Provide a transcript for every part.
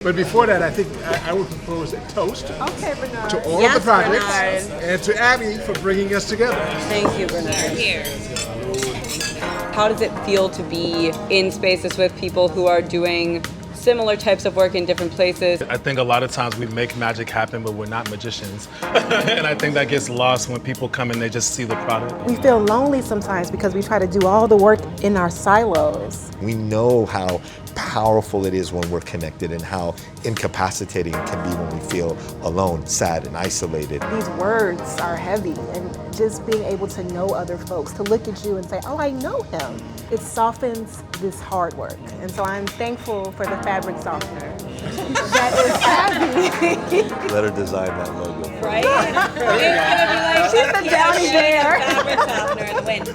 But before that, I think I would propose a toast Okay, Bernard. to all Yes, of the projects Bernard. and to Abby for bringing us together. Thank you, Bernard. Here. How does it feel to be in spaces with people who are doing similar types of work in different places? I think a lot of times we make magic happen, but we're not magicians. And I think that gets lost when people come and they just see the product. We feel lonely sometimes because we try to do all the work in our silos. We know how powerful it is when we're connected and how incapacitating it can be when we feel alone, sad, and isolated. These words are heavy, and just being able to know other folks, to look at you and say, oh, I know him, it softens this hard work. And so I'm thankful for the fabric softener that is Abby. Let her design that logo. Right? She's the downy bear. Fabric softener in the wind.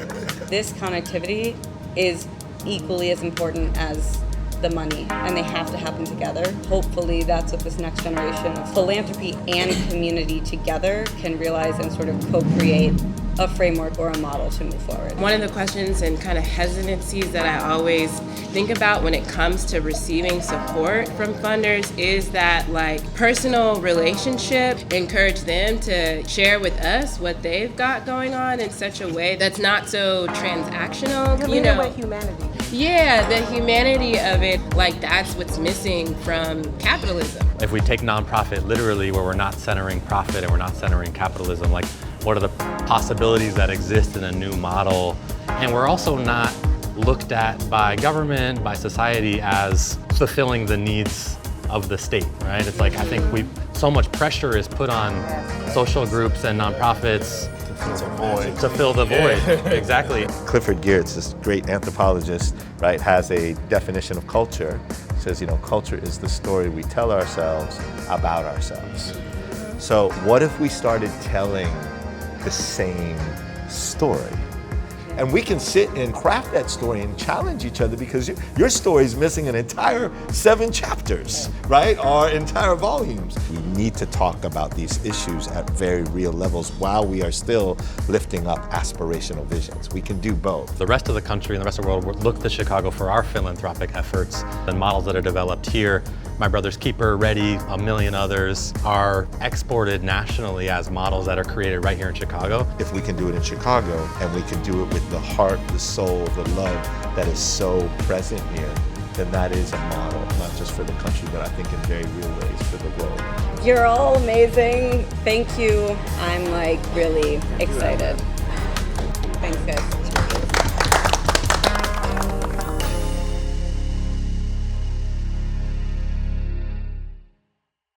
This connectivity is equally as important as the money, and they have to happen together. Hopefully that's what this next generation of philanthropy and community together can realize and sort of co-create a framework or a model to move forward. One of the questions and kind of hesitancies that I always think about when it comes to receiving support from funders is that personal relationship. Encourage them to share with us what they've got going on in such a way that's not so transactional. You're leading with humanity. Yeah, the humanity of it, that's what's missing from capitalism. If we take nonprofit literally, where we're not centering profit and we're not centering capitalism, what are the possibilities that exist in a new model? And we're also not looked at by government, by society as fulfilling the needs of the state, right? It's I think so much pressure is put on social groups and nonprofits to fill the void. Exactly. Clifford Geertz, this great anthropologist, right, has a definition of culture. Says, culture is the story we tell ourselves about ourselves. So what if we started telling the same story? And we can sit and craft that story and challenge each other, because your story is missing an entire 7 chapters, right? Or entire volumes. We need to talk about these issues at very real levels while we are still lifting up aspirational visions. We can do both. The rest of the country and the rest of the world look to Chicago for our philanthropic efforts and models that are developed here. My Brother's Keeper, Ready, a million others are exported nationally as models that are created right here in Chicago. If we can do it in Chicago, and we can do it with the heart, the soul, the love that is so present here, then that is a model, not just for the country, but I think in very real ways for the world. You're all amazing. Thank you. I'm really excited. Thanks, guys.